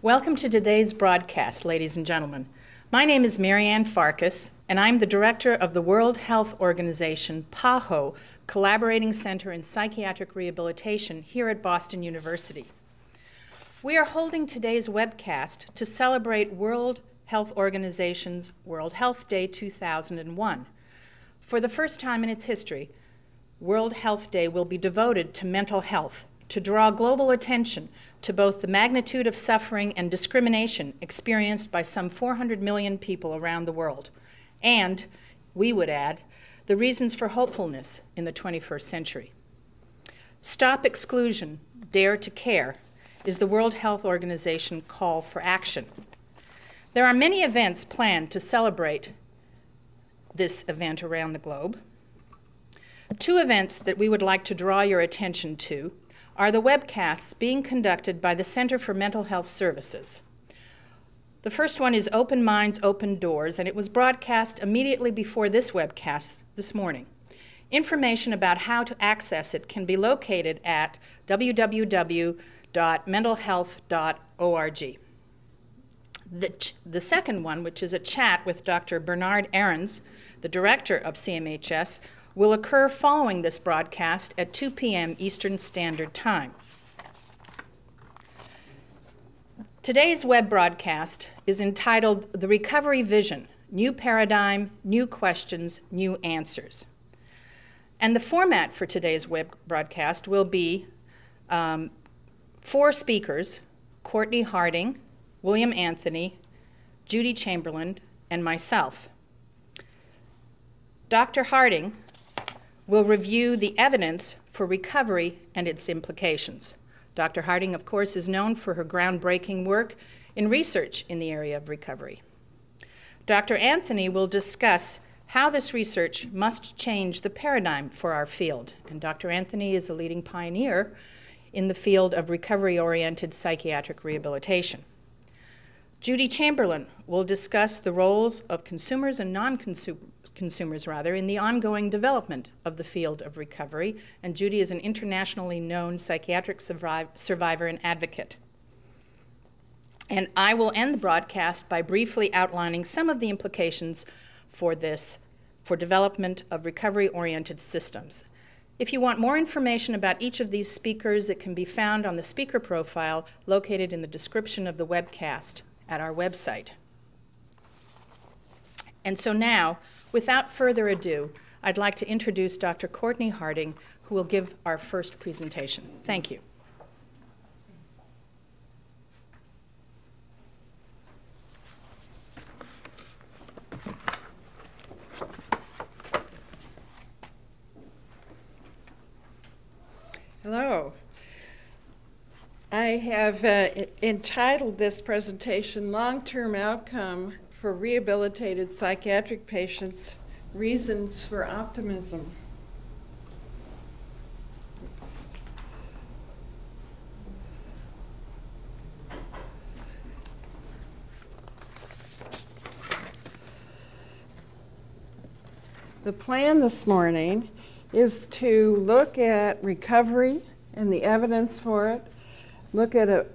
Welcome to today's broadcast, ladies and gentlemen. My name is Marianne Farkas, and I'm the director of the World Health Organization, PAHO, Collaborating Center in Psychiatric Rehabilitation here at Boston University. We are holding today's webcast to celebrate World Health Organization's World Health Day 2001. For the first time in its history, World Health Day will be devoted to mental health, to draw global attention to both the magnitude of suffering and discrimination experienced by some 400 million people around the world, and, we would add, the reasons for hopefulness in the 21st century. Stop Exclusion, Dare to Care is the World Health Organization call for action. There are many events planned to celebrate this event around the globe. Two events that we would like to draw your attention to are the webcasts being conducted by the Center for Mental Health Services. The first one is Open Minds, Open Doors, and it was broadcast immediately before this webcast this morning. Information about how to access it can be located at www.mentalhealth.org. The second one, which is a chat with Dr. Bernard Ahrens, the director of CMHS, will occur following this broadcast at 2 p.m. Eastern Standard Time. Today's web broadcast is entitled The Recovery Vision, New Paradigm, New Questions, New Answers. And the format for today's web broadcast will be 4 speakers, Courtenay Harding, William Anthony, Judy Chamberlain, and myself. Dr. Harding will review the evidence for recovery and its implications. Dr. Harding, of course, is known for her groundbreaking work in research in the area of recovery. Dr. Anthony will discuss how this research must change the paradigm for our field. And Dr. Anthony is a leading pioneer in the field of recovery-oriented psychiatric rehabilitation. Judy Chamberlain will discuss the roles of consumers and non-consumers in the ongoing development of the field of recovery, and Judy is an internationally known psychiatric survivor and advocate. And I will end the broadcast by briefly outlining some of the implications for development of recovery-oriented systems. If you want more information about each of these speakers, it can be found on the speaker profile located in the description of the webcast at our website. And so now, without further ado, I'd like to introduce Dr. Courtenay Harding, who will give our first presentation. Thank you. Hello. I have entitled this presentation, Long-Term Outcome for Rehabilitated Psychiatric Patients, Reasons for Optimism. The plan this morning is to look at recovery and the evidence for it, look at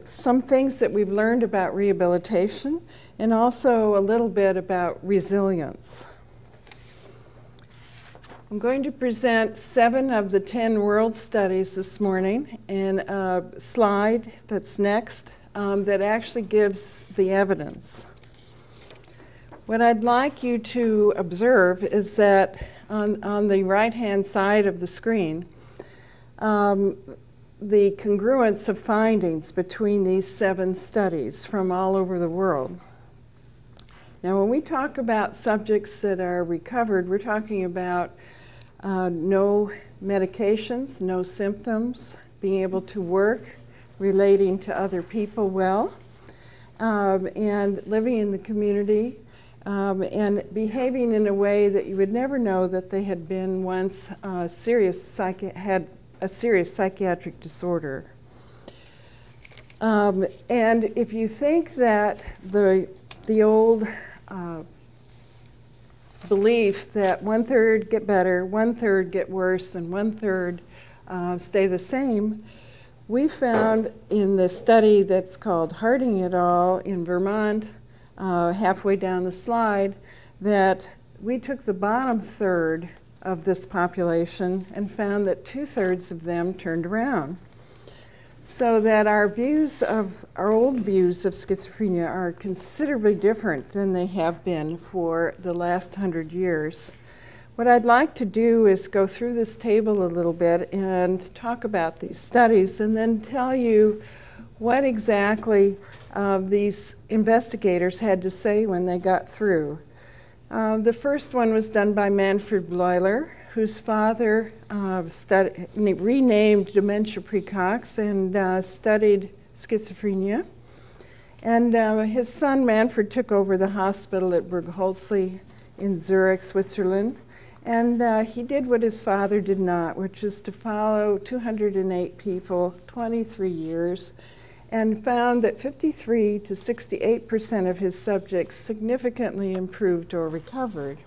some things that we've learned about rehabilitation, and also a little bit about resilience. I'm going to present 7 of the 10 world studies this morning, and a slide that's next that actually gives the evidence. What I'd like you to observe is that on the right-hand side of the screen, the congruence of findings between these 7 studies from all over the world. Now, when we talk about subjects that are recovered, we're talking about no medications, no symptoms, being able to work, relating to other people well, and living in the community, and behaving in a way that you would never know that they had been once had a serious psychiatric disorder. And if you think that the old belief that 1/3 get better, 1/3 get worse, and 1/3 stay the same We found in the study that's called Harding et al. In Vermont, halfway down the slide, that we took the bottom third of this population and found that 2/3 of them turned around. So that our old views of schizophrenia are considerably different than they have been for the last 100 years. What I'd like to do is go through this table a little bit and talk about these studies and then tell you what exactly these investigators had to say when they got through. The first one was done by Manfred Bleuler, whose father renamed dementia praecox and studied schizophrenia. And his son Manfred took over the hospital at Burgholzli in Zurich, Switzerland. And he did what his father did not, which is to follow 208 people, 23 years, and found that 53 to 68% of his subjects significantly improved or recovered.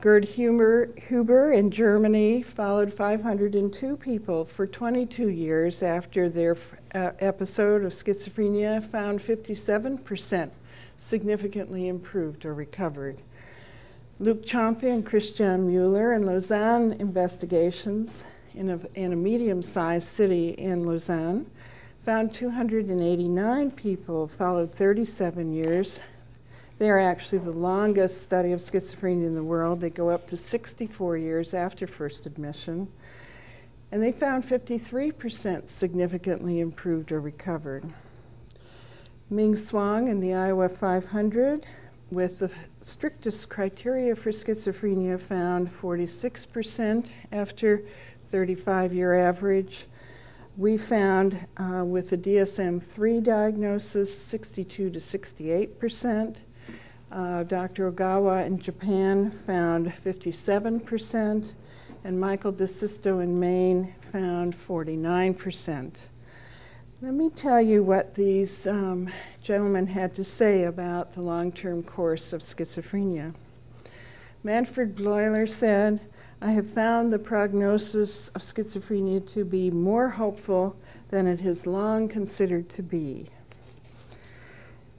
Gerd Huber in Germany followed 502 people for 22 years after their episode of schizophrenia, found 57% significantly improved or recovered. Luc Champe and Christian Mueller in Lausanne investigations in a medium-sized city in Lausanne found 289 people, followed 37 years. They're actually the longest study of schizophrenia in the world. They go up to 64 years after first admission. And they found 53% significantly improved or recovered. Ming Swang in the Iowa 500, with the strictest criteria for schizophrenia, found 46% after 35-year average. We found with the DSM-3 diagnosis 62 to 68%. Dr. Ogawa in Japan found 57%, and Michael DeSisto in Maine found 49%. Let me tell you what these gentlemen had to say about the long-term course of schizophrenia. Manfred Bleuler said, "I have found the prognosis of schizophrenia to be more hopeful than it has long considered to be."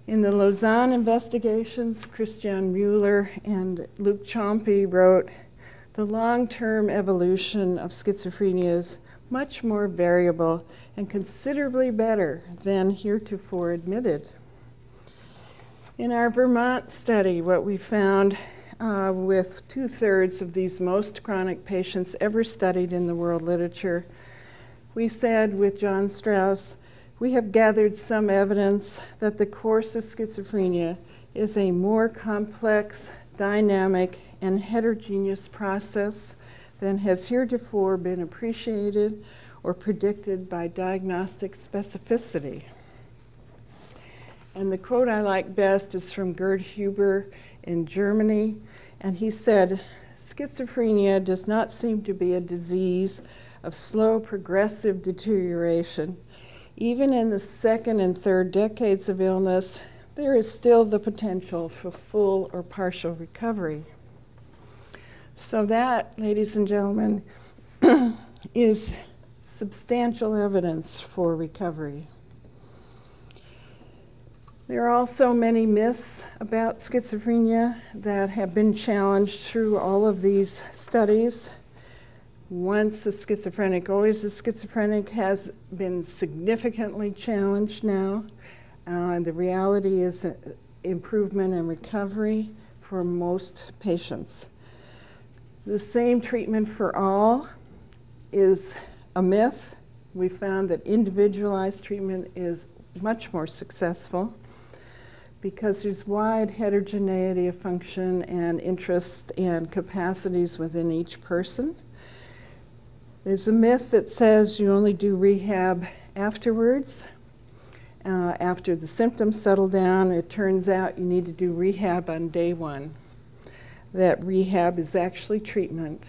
In the Lausanne investigations, Christian Mueller and Luc Champe wrote, "The long-term evolution of schizophrenia is much more variable and considerably better than heretofore admitted." In our Vermont study, what we found with 2/3 of these most chronic patients ever studied in the world literature, we said with John Strauss, "We have gathered some evidence that the course of schizophrenia is a more complex, dynamic, and heterogeneous process than has heretofore been appreciated or predicted by diagnostic specificity." And the quote I like best is from Gerd Huber in Germany, and he said, "Schizophrenia does not seem to be a disease of slow progressive deterioration. Even in the second and third decades of illness, there is still the potential for full or partial recovery." So that, ladies and gentlemen, is substantial evidence for recovery. There are also many myths about schizophrenia that have been challenged through all of these studies. Once a schizophrenic, always a schizophrenic has been significantly challenged now. The reality is improvement and recovery for most patients. The same treatment for all is a myth. We found that individualized treatment is much more successful because there's wide heterogeneity of function and interest and capacities within each person. There's a myth that says you only do rehab afterwards. After the symptoms settle down, it turns out you need to do rehab on day one. That rehab is actually treatment.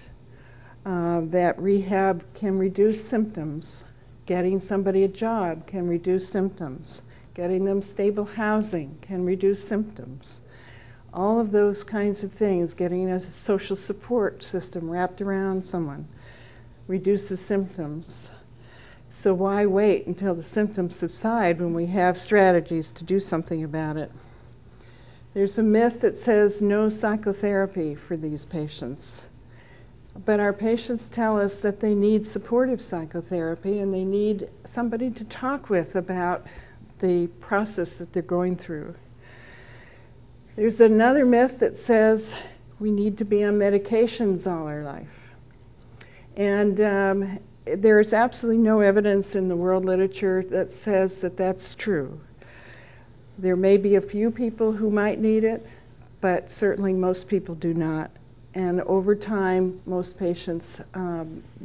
That rehab can reduce symptoms. Getting somebody a job can reduce symptoms. Getting them stable housing can reduce symptoms. All of those kinds of things, getting a social support system wrapped around someone, reduces symptoms. So why wait until the symptoms subside when we have strategies to do something about it? There's a myth that says no psychotherapy for these patients. But our patients tell us that they need supportive psychotherapy and they need somebody to talk with about the process that they're going through. There's another myth that says we need to be on medications all our life. And there's absolutely no evidence in the world literature that says that that's true. There may be a few people who might need it, but certainly most people do not. And over time, most patients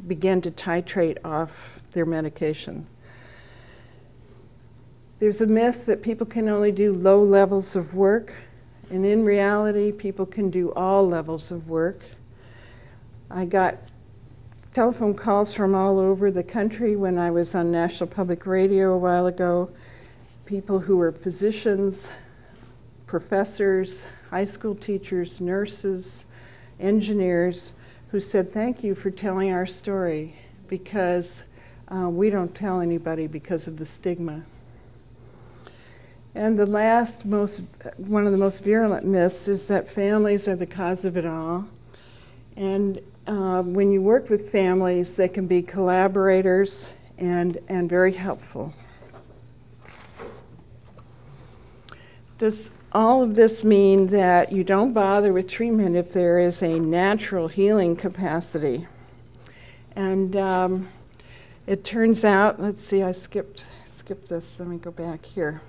begin to titrate off their medication. There's a myth that people can only do low levels of work, and in reality, people can do all levels of work. I got telephone calls from all over the country when I was on National Public Radio a while ago, people who were physicians, professors, high school teachers, nurses, engineers, who said, "Thank you for telling our story, because we don't tell anybody because of the stigma." And the last, one of the most virulent myths is that families are the cause of it all. And when you work with families, they can be collaborators and very helpful. Does all of this mean that you don't bother with treatment if there is a natural healing capacity? And it turns out, let's see, I skipped this. Let me go back here.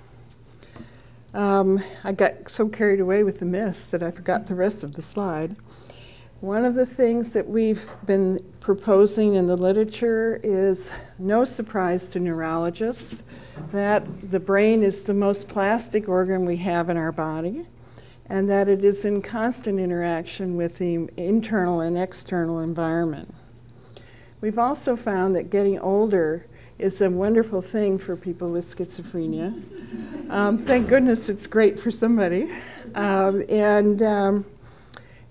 I got so carried away with the myths that I forgot the rest of the slide. One of the things that we've been proposing in the literature is, no surprise to neurologists, that the brain is the most plastic organ we have in our body, and that it is in constant interaction with the internal and external environment. We've also found that getting older is a wonderful thing for people with schizophrenia. Thank goodness it's great for somebody.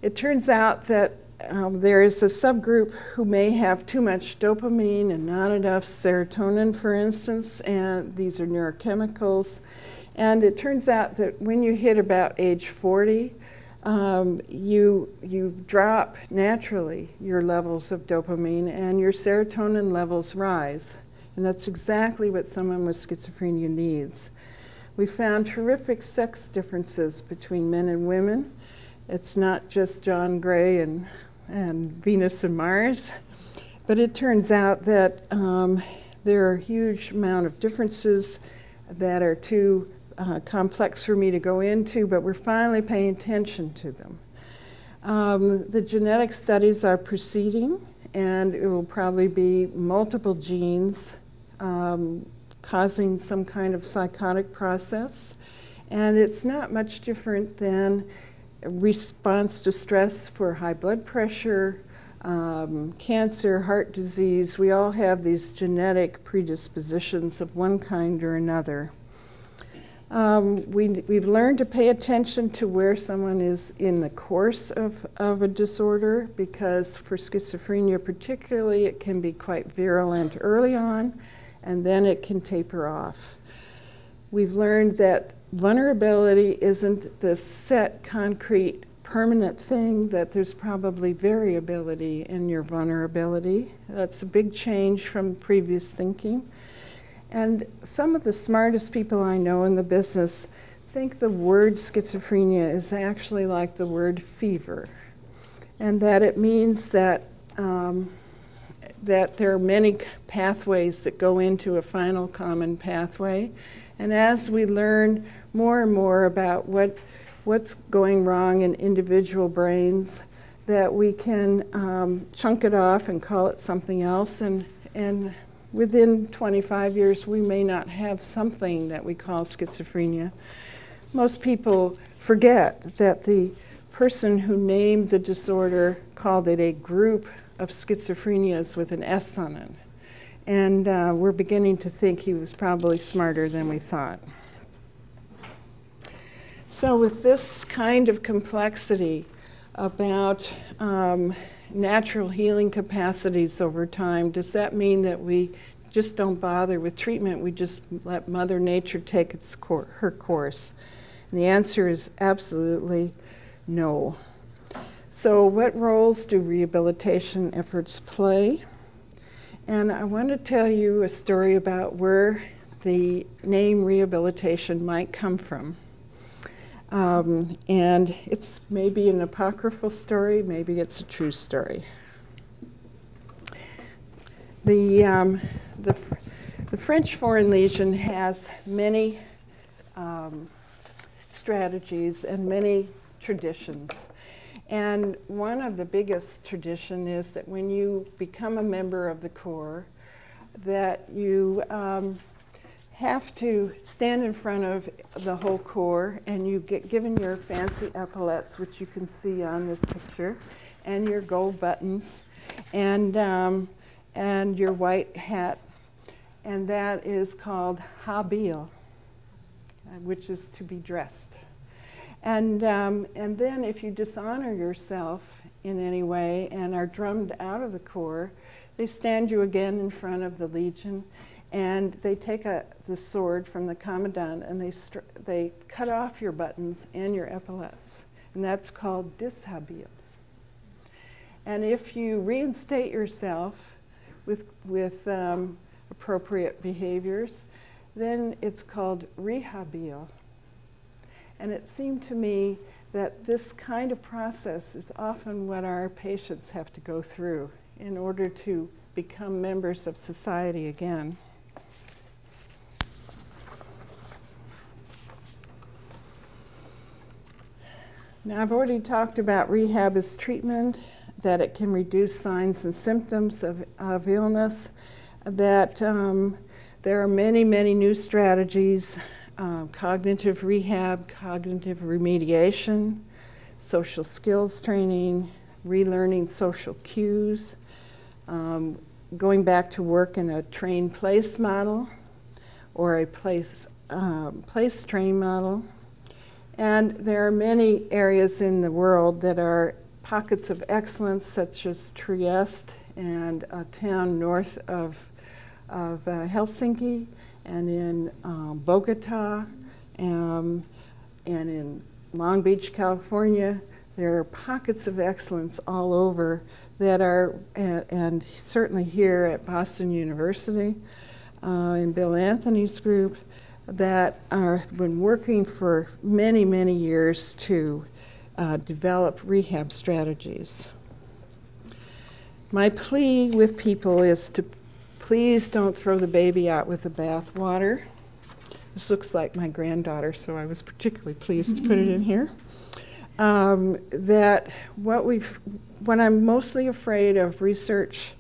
It turns out that there is a subgroup who may have too much dopamine and not enough serotonin, for instance, and these are neurochemicals. And it turns out that when you hit about age 40, you drop naturally your levels of dopamine and your serotonin levels rise. And that's exactly what someone with schizophrenia needs. We found terrific sex differences between men and women. It's not just John Gray and Venus and Mars, but it turns out that there are a huge amount of differences that are too complex for me to go into, but we're finally paying attention to them. The genetic studies are proceeding, and it will probably be multiple genes causing some kind of psychotic process, and it's not much different than response to stress for high blood pressure, cancer, heart disease. We all have these genetic predispositions of one kind or another. We've learned to pay attention to where someone is in the course of a disorder, because for schizophrenia particularly, it can be quite virulent early on, and then it can taper off. We've learned that vulnerability isn't the set, concrete, permanent thing, that there's probably variability in your vulnerability. That's a big change from previous thinking. And some of the smartest people I know in the business think the word schizophrenia is actually like the word fever, and that it means that that there are many pathways that go into a final common pathway. And as we learn more and more about what's going wrong in individual brains, that we can chunk it off and call it something else, and within 25 years we may not have something that we call schizophrenia. Most people forget that the person who named the disorder called it a group of schizophrenias with an S on it. And we're beginning to think he was probably smarter than we thought. So with this kind of complexity about natural healing capacities over time, does that mean that we just don't bother with treatment. We just let Mother Nature take her course. And the answer is absolutely no. So what roles do rehabilitation efforts play? And I want to tell you a story about where the name rehabilitation might come from. And it's maybe an apocryphal story, maybe it's a true story. The French Foreign Legion has many strategies and many traditions. And one of the biggest tradition is that when you become a member of the Corps, that you have to stand in front of the whole Corps, and you get given your fancy epaulets, which you can see on this picture, and your gold buttons, and your white hat, and that is called habille, which is to be dressed. And then if you dishonor yourself in any way and are drummed out of the Corps, they stand you again in front of the Legion, and they take the sword from the commandant, and they cut off your buttons and your epaulets, and that's called dishabille. And if you reinstate yourself with appropriate behaviors, then it's called rehabille. And it seemed to me that this kind of process is often what our patients have to go through in order to become members of society again. Now, I've already talked about rehab as treatment, that it can reduce signs and symptoms of illness, that there are many, many new strategies, cognitive rehab, cognitive remediation, social skills training, relearning social cues, going back to work in a train place model or a place train model. And there are many areas in the world that are pockets of excellence, such as Trieste and a town north of Helsinki, and in Bogota, and in Long Beach, California. There are pockets of excellence all over that are, and certainly here at Boston University, in Bill Anthony's group, that have been working for many, many years to develop rehab strategies. My plea with people is to please don't throw the baby out with the bathwater. This looks like my granddaughter, so I was particularly pleased to put it in here. That what I'm mostly afraid of research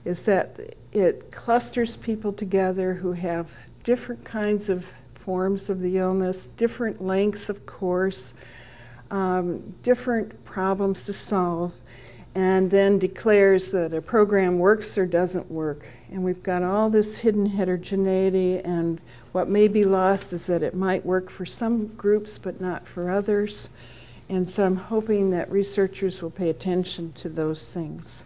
is that it clusters people together who have different kinds of forms of the illness, different lengths of course, different problems to solve, and then declares that a program works or doesn't work. And we've got all this hidden heterogeneity, and what may be lost is that it might work for some groups but not for others. And so I'm hoping that researchers will pay attention to those things.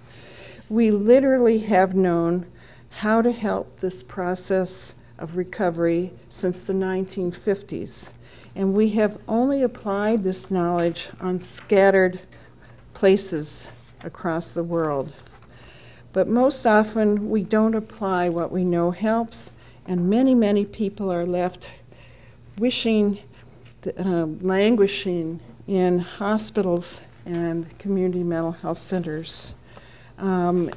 We literally have known how to help this process of recovery since the 1950s. And we have only applied this knowledge on scattered places across the world. But most often we don't apply what we know helps, and many, many people are left wishing, languishing in hospitals and community mental health centers. And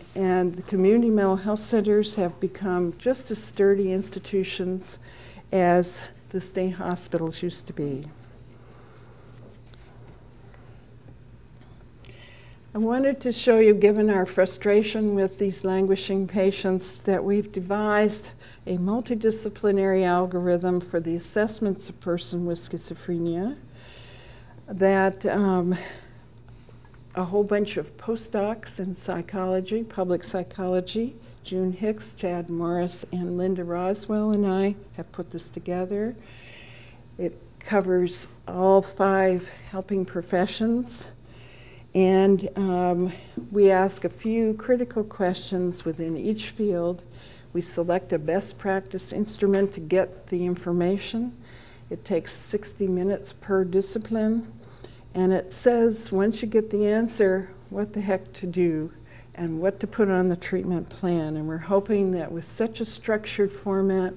the community mental health centers have become just as sturdy institutions as the state hospitals used to be. I wanted to show you, given our frustration with these languishing patients, that we've devised a multidisciplinary algorithm for the assessments of a person with schizophrenia, that a whole bunch of postdocs in psychology, public psychology, June Hicks, Chad Morris, and Linda Roswell and I have put this together. It covers all 5 helping professions, and we ask a few critical questions within each field, We select a best practice instrument to get the information. It takes 60 minutes per discipline. And it says, once you get the answer, what the heck to do and what to put on the treatment plan. And we're hoping that with such a structured format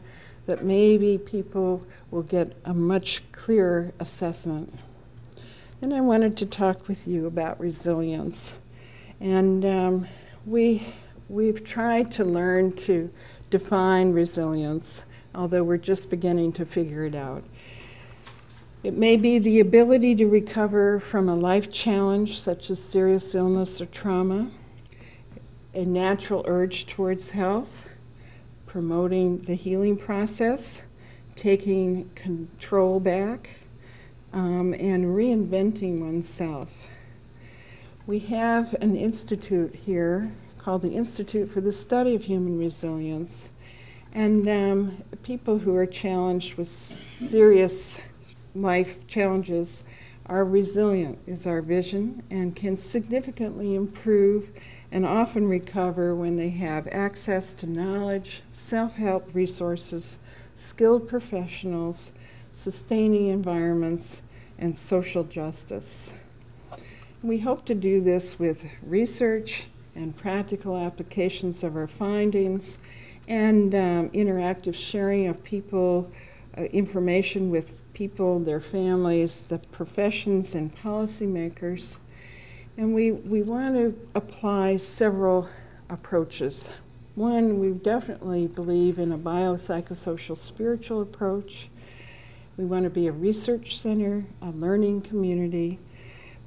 that maybe people will get a much clearer assessment. And I wanted to talk with you about resilience. And we've tried to learn to define resilience, although we're just beginning to figure it out. It may be the ability to recover from a life challenge, such as serious illness or trauma, a natural urge towards health, promoting the healing process, taking control back, and reinventing oneself. We have an institute here called the Institute for the Study of Human Resilience, and people who are challenged with serious life challenges are resilient, is our vision, and can significantly improve and often recover when they have access to knowledge, self-help resources, skilled professionals, sustaining environments, and social justice. We hope to do this with research and practical applications of our findings and interactive sharing of people, information with people, their families, the professions, and policymakers. And we want to apply several approaches. One, we definitely believe in a biopsychosocial spiritual approach. We want to be a research center, a learning community.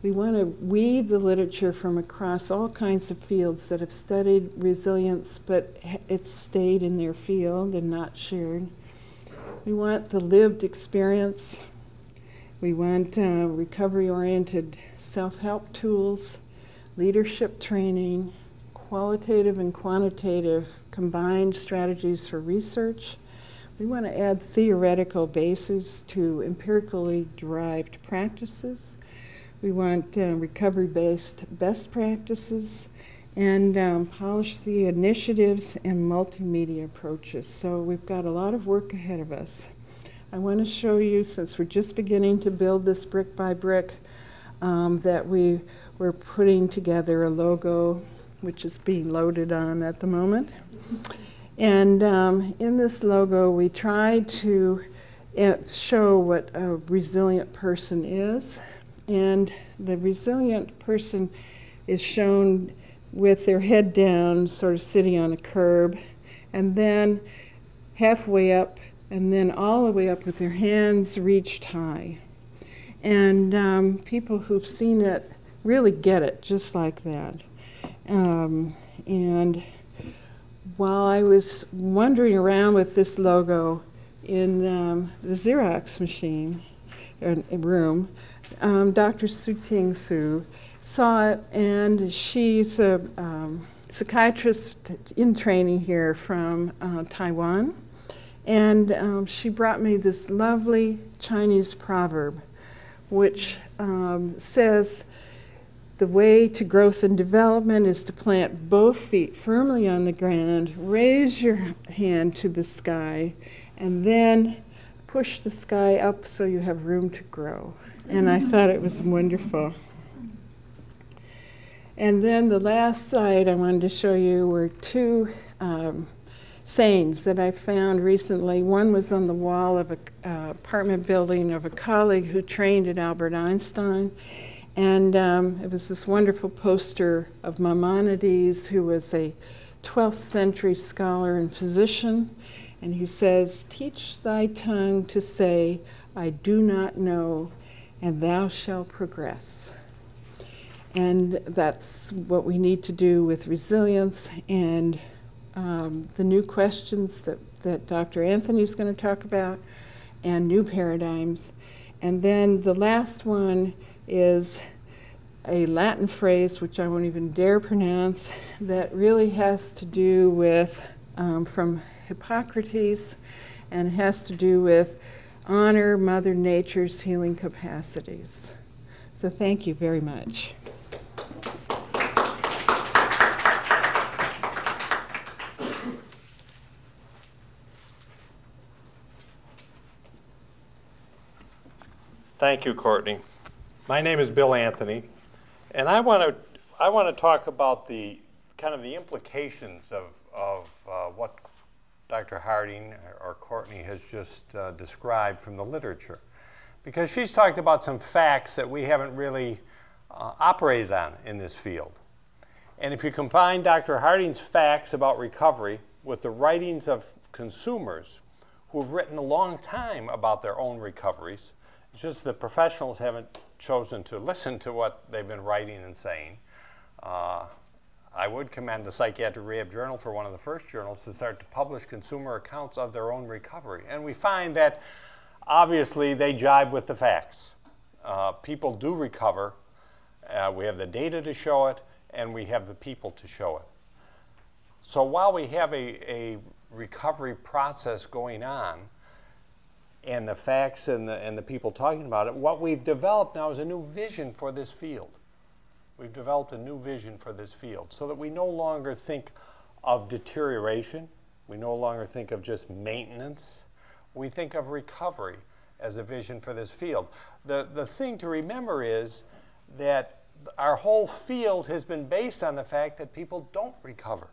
We want to weave the literature from across all kinds of fields that have studied resilience, but it's stayed in their field and not shared. We want the lived experience. We want recovery-oriented self-help tools, leadership training, qualitative and quantitative combined strategies for research. We want to add theoretical bases to empirically derived practices. We want recovery-based best practices and polish the initiatives and multimedia approaches. So we've got a lot of work ahead of us. I want to show you, since we're just beginning to build this brick by brick, that we're putting together a logo, which is being loaded on at the moment. And in this logo, we try to show what a resilient person is. And the resilient person is shown with their head down, sort of sitting on a curb, and then halfway up, and then all the way up with their hands reached high. And people who've seen it really get it just like that. And while I was wandering around with this logo in the Xerox machine room, Dr. Su-Ting Su saw it, and she's a psychiatrist in training here from Taiwan. And she brought me this lovely Chinese proverb, which says, the way to growth and development is to plant both feet firmly on the ground, raise your hand to the sky, and then push the sky up so you have room to grow. And I thought it was wonderful. And then the last slide I wanted to show you were two sayings that I found recently. One was on the wall of an apartment building of a colleague who trained at Albert Einstein. And it was this wonderful poster of Maimonides, who was a 12th century scholar and physician. And he says, teach thy tongue to say, I do not know, and thou shalt progress. And that's what we need to do with resilience and the new questions that Dr. Anthony's going to talk about, and new paradigms. And then the last one is a Latin phrase, which I won't even dare pronounce, that really has to do with, from Hippocrates, and has to do with honor Mother Nature's healing capacities. So thank you very much. Thank you, Courtney. My name is Bill Anthony, and I want to talk about the kind of the implications of what Dr. Harding or Courtney has just described from the literature, because she's talked about some facts that we haven't really operated on in this field. And if you combine Dr. Harding's facts about recovery with the writings of consumers who have written a long time about their own recoveries, it's just that professionals haven't chosen to listen to what they've been writing and saying. I would commend the Psychiatric Rehab Journal for one of the first journals to start to publish consumer accounts of their own recovery. And we find that obviously they jibe with the facts. People do recover. We have the data to show it, and we have the people to show it. So while we have a recovery process going on, and the facts and the people talking about it, what we've developed now is a new vision for this field. We've developed a new vision for this field so that we no longer think of deterioration. We no longer think of just maintenance. We think of recovery as a vision for this field. The thing to remember is that our whole field has been based on the fact that people don't recover.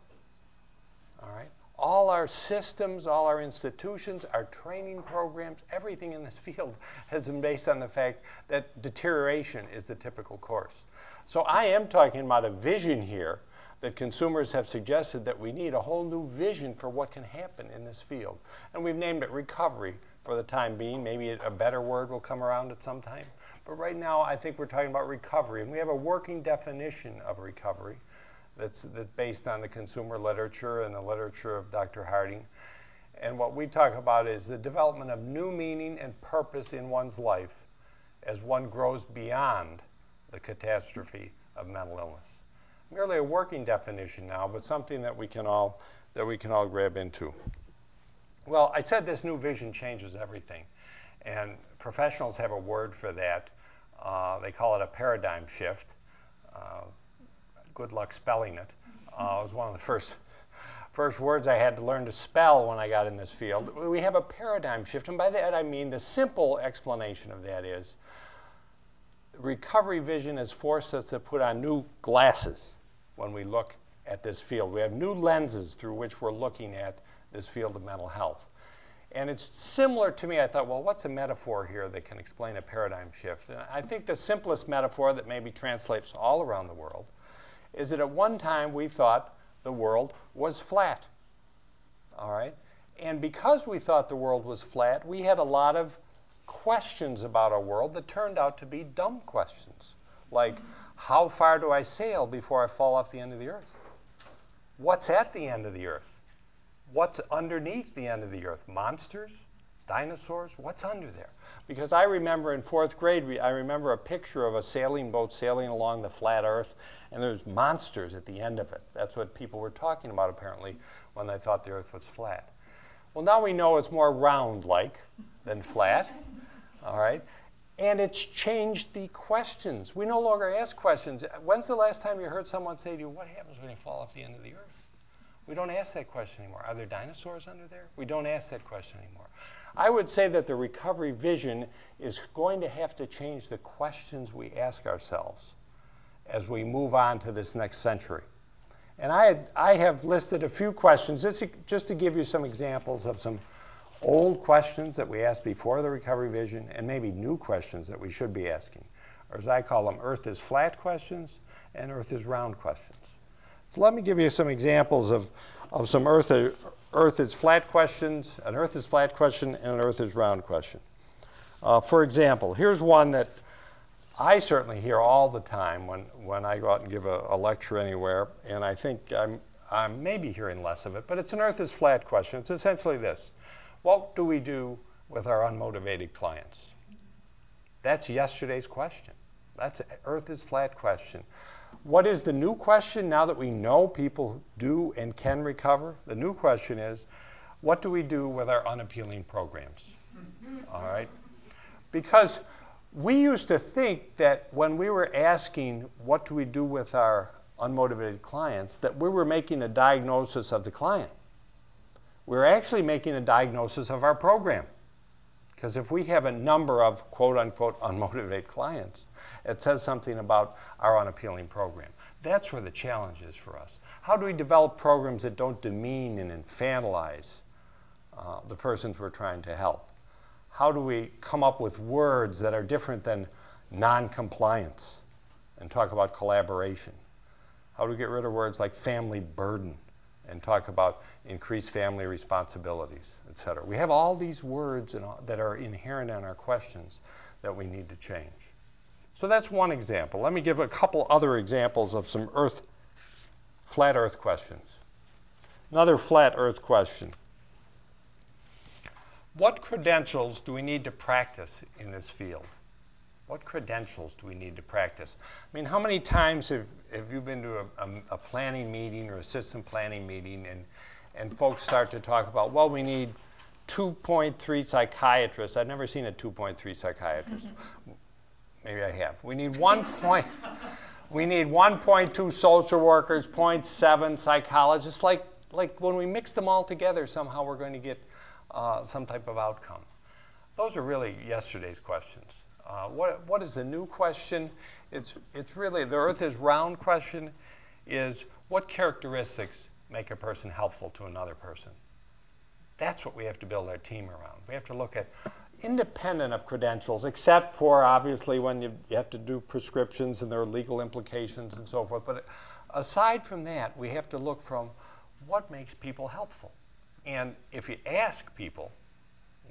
All right? All our systems, all our institutions, our training programs, everything in this field has been based on the fact that deterioration is the typical course. So I am talking about a vision here that consumers have suggested that we need a whole new vision for what can happen in this field. And we've named it recovery for the time being. Maybe a better word will come around at some time. But right now I think we're talking about recovery. And we have a working definition of recovery that's based on the consumer literature and the literature of Dr. Harding. And what we talk about is the development of new meaning and purpose in one's life as one grows beyond the catastrophe of mental illness. Merely a working definition now, but something that we can all grab into. Well, I said this new vision changes everything, and professionals have a word for that. They call it a paradigm shift. Good luck spelling it. It was one of the first words I had to learn to spell when I got in this field. We have a paradigm shift, and by that I mean the simple explanation of that is recovery vision has forced us to put on new glasses when we look at this field. We have new lenses through which we're looking at this field of mental health. And it's similar to me. I thought, well, what's a metaphor here that can explain a paradigm shift? And I think the simplest metaphor that maybe translates all around the world is that at one time we thought the world was flat, all right? And because we thought the world was flat, we had a lot of questions about our world that turned out to be dumb questions. Like, how far do I sail before I fall off the end of the earth? What's at the end of the earth? What's underneath the end of the earth? Monsters? Dinosaurs? What's under there? Because I remember in 4th grade, I remember a picture of a sailing boat sailing along the flat earth, and there's monsters at the end of it. That's what people were talking about, apparently, when they thought the earth was flat. Well, now we know it's more round-like than flat, all right? And it's changed the questions. We no longer ask questions. When's the last time you heard someone say to you, what happens when you fall off the end of the earth? We don't ask that question anymore. Are there dinosaurs under there? We don't ask that question anymore. I would say that the recovery vision is going to have to change the questions we ask ourselves as we move on to this next century. And I have listed a few questions just to give you some examples of some old questions that we asked before the recovery vision and maybe new questions that we should be asking. Or as I call them, Earth is flat questions and Earth is round questions. So let me give you some examples of some Earth is flat questions, an Earth is flat question, and an Earth is round question. For example, here's one that I certainly hear all the time when I go out and give a lecture anywhere, and I think I'm maybe hearing less of it, but it's an Earth is flat question. It's essentially this: what do we do with our unmotivated clients? That's yesterday's question. That's an Earth is flat question. What is the new question now that we know people do and can recover? The new question is, what do we do with our unappealing programs? All right? Because we used to think that when we were asking what do we do with our unmotivated clients, that we were making a diagnosis of the client. We're actually making a diagnosis of our program. Because if we have a number of quote-unquote unmotivated clients, it says something about our unappealing program. That's where the challenge is for us. How do we develop programs that don't demean and infantilize the persons we're trying to help? How do we come up with words that are different than non-compliance and talk about collaboration? How do we get rid of words like family burden and talk about increased family responsibilities, et cetera? We have all these words that are inherent in our questions that we need to change. So that's one example. Let me give a couple other examples of some flat earth questions. Another flat earth question. What credentials do we need to practice in this field? What credentials do we need to practice? I mean, how many times have you been to a planning meeting or a system planning meeting and folks start to talk about, well, we need 2.3 psychiatrists. I've never seen a 2.3 psychiatrist. Maybe I have. We need 1.2 social workers, 0.7 psychologists. Like when we mix them all together, somehow we're going to get some type of outcome. Those are really yesterday's questions. What is the new question? It's really the earth is round question is what characteristics make a person helpful to another person? That's what we have to build our team around. We have to look at independent of credentials, except for obviously when you have to do prescriptions and there are legal implications and so forth. But aside from that, we have to look from what makes people helpful. And if you ask people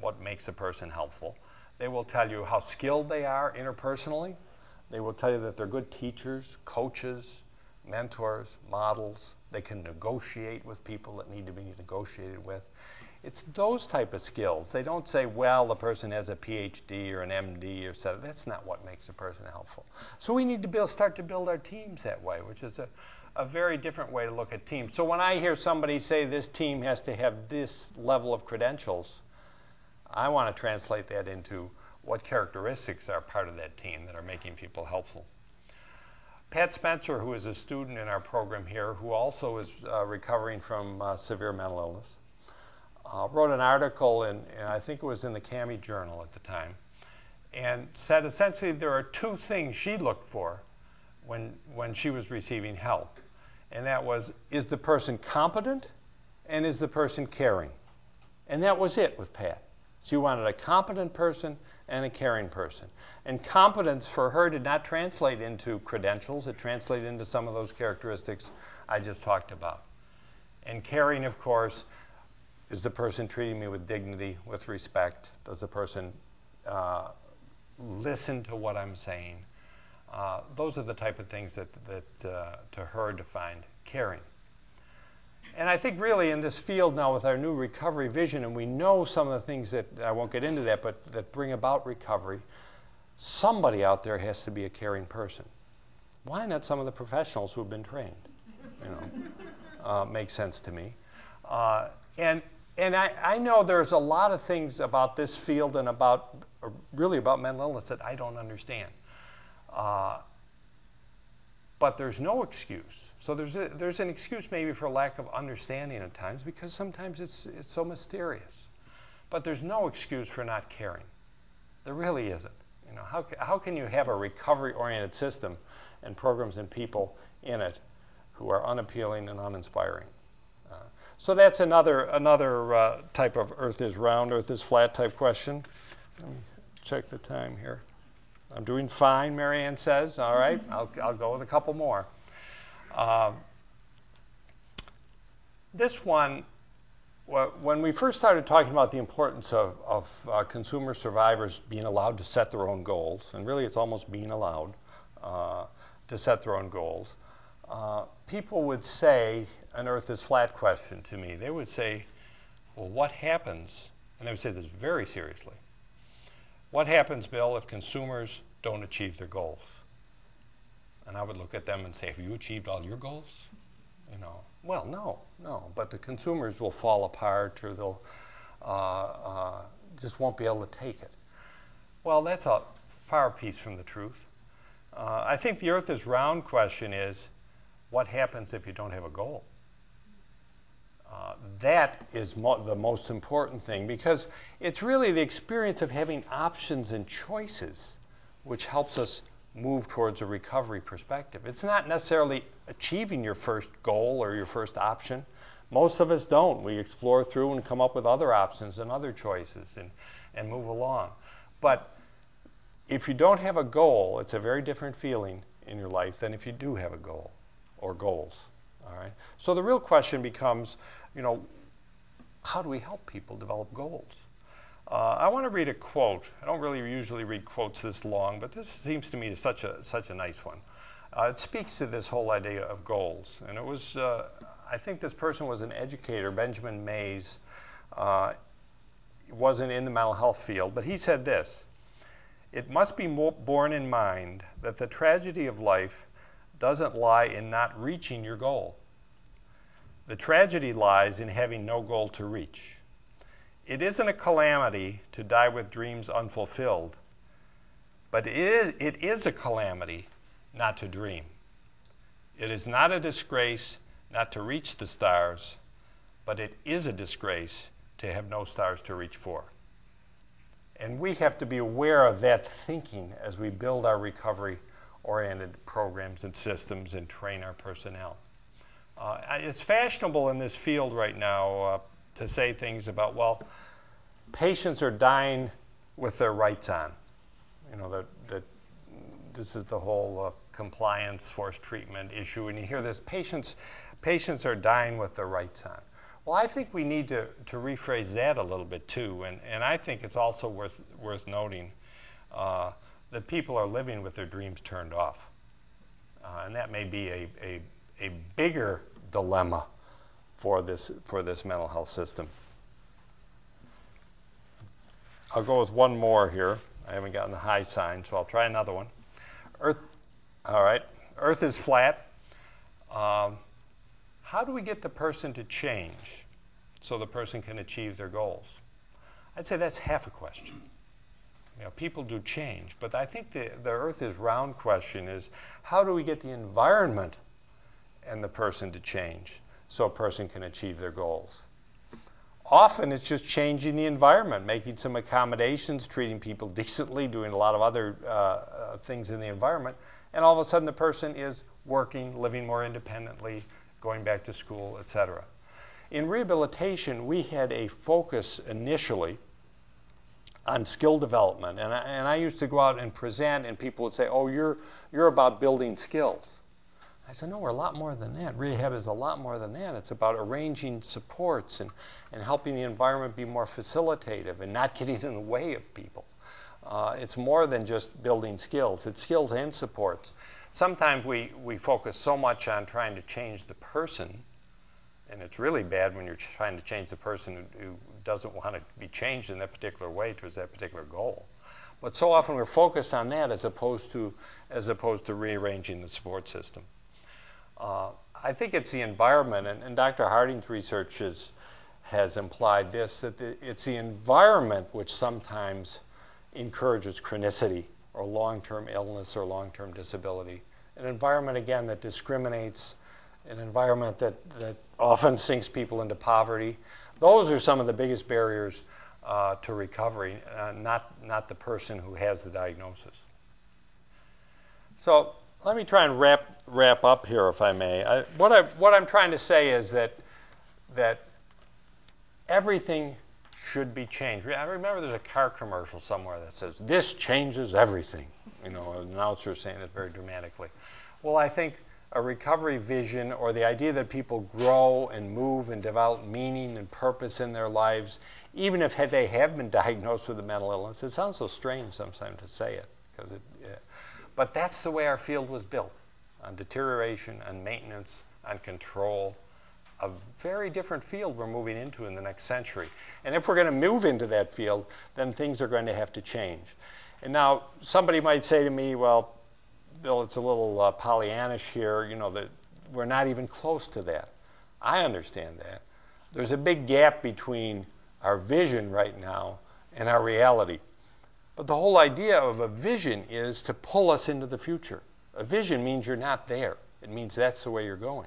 what makes a person helpful, they will tell you how skilled they are interpersonally. They will tell you that they're good teachers, coaches, mentors, models. They can negotiate with people that need to be negotiated with. It's those type of skills. They don't say, well, the person has a PhD or an MD or so. That's not what makes a person helpful. So we need to start to build our teams that way, which is a very different way to look at teams. So when I hear somebody say this team has to have this level of credentials, I want to translate that into what characteristics are part of that team that are making people helpful. Pat Spencer, who is a student in our program here, who also is recovering from severe mental illness, wrote an article, and I think it was in the CAMI Journal at the time, and said essentially there are two things she looked for when she was receiving help. And that was, is the person competent and is the person caring? And that was it with Pat. She wanted a competent person and a caring person. And competence for her did not translate into credentials. It translated into some of those characteristics I just talked about. And caring, of course, is the person treating me with dignity, with respect? Does the person listen to what I'm saying? Those are the type of things that to her defined caring. And I think really in this field now with our new recovery vision, and we know some of the things that, I won't get into that, but that bring about recovery, somebody out there has to be a caring person. Why not some of the professionals who have been trained? Makes sense to me. And I know there's a lot of things about this field and really about mental illness that I don't understand. But there's no excuse. So there's an excuse maybe for lack of understanding at times because sometimes it's so mysterious. But there's no excuse for not caring. There really isn't. How can you have a recovery-oriented system and programs and people in it who are unappealing and uninspiring? So that's another type of earth is round, earth is flat type question. Let me check the time here. I'm doing fine, Marianne says. All right, I'll go with a couple more. This one, when we first started talking about the importance of consumer survivors being allowed to set their own goals, and really it's almost being allowed to set their own goals, people would say an earth is flat question to me. They would say, well, what happens, and they would say this very seriously, what happens, Bill, if consumers don't achieve their goals? And I would look at them and say, have you achieved all your goals? Well, no, but the consumers will fall apart or they'll just won't be able to take it. Well, that's a far piece from the truth. I think the earth is round question is, what happens if you don't have a goal? that is the most important thing, because it's really the experience of having options and choices which helps us move towards a recovery perspective. It's not necessarily achieving your first goal or your first option. Most of us don't. We explore through and come up with other options and other choices and move along. But if you don't have a goal, it's a very different feeling in your life than if you do have a goal or goals. All right? So the real question becomes, how do we help people develop goals? I want to read a quote. I don't really usually read quotes this long, but this seems to me such a nice one. It speaks to this whole idea of goals. And it was, I think this person was an educator, Benjamin Mays. Wasn't in the mental health field, but he said this: "It must be borne in mind that the tragedy of life doesn't lie in not reaching your goal. The tragedy lies in having no goal to reach. It isn't a calamity to die with dreams unfulfilled, but it is a calamity not to dream. It is not a disgrace not to reach the stars, but it is a disgrace to have no stars to reach for." And we have to be aware of that thinking as we build our recovery-oriented programs and systems and train our personnel. It's fashionable in this field right now to say things about, well, patients are dying with their rights on. That this is the whole compliance, forced treatment issue, and you hear this, patients are dying with their rights on. Well, I think we need to rephrase that a little bit too, and I think it's also worth noting that people are living with their dreams turned off. And that may be a bigger dilemma for this mental health system. I'll go with one more here. I haven't gotten the high sign, so I'll try another one. Earth is flat. How do we get the person to change so the person can achieve their goals? I'd say that's half a question. People do change, but I think the Earth is round question is, how do we get the environment and the person to change so a person can achieve their goals? Often it's just changing the environment, making some accommodations, treating people decently, doing a lot of other things in the environment, and all of a sudden the person is working, living more independently, going back to school, etc. In rehabilitation, we had a focus initially on skill development, and I used to go out and present, and people would say, "Oh, you're about building skills." I said, "No, we're a lot more than that. Rehab is a lot more than that. It's about arranging supports and helping the environment be more facilitative and not getting in the way of people. It's more than just building skills. It's skills and supports." Sometimes we focus so much on trying to change the person, and it's really bad when you're trying to change the person who doesn't want to be changed in that particular way towards that particular goal. But so often we're focused on that as opposed to rearranging the support system. I think it's the environment, and Dr. Harding's research has implied this, that it's the environment which sometimes encourages chronicity or long-term illness or long-term disability. An environment, again, that discriminates, an environment that often sinks people into poverty. Those are some of the biggest barriers to recovery, not the person who has the diagnosis. So let me try and wrap up here, if I may. What I'm trying to say is that everything should be changed. I remember there's a car commercial somewhere that says, "This changes everything." An announcer saying it very dramatically. Well, I think a recovery vision, or the idea that people grow and move and develop meaning and purpose in their lives, even if they have been diagnosed with a mental illness. It sounds so strange sometimes to say it, but that's the way our field was built, on deterioration, on maintenance, on control. A very different field we're moving into in the next century. And if we're going to move into that field, then things are going to have to change. And now somebody might say to me, "Well, Bill, it's a little Pollyannish here, that we're not even close to that." I understand that. There's a big gap between our vision right now and our reality. But the whole idea of a vision is to pull us into the future. A vision means you're not there. It means that's the way you're going.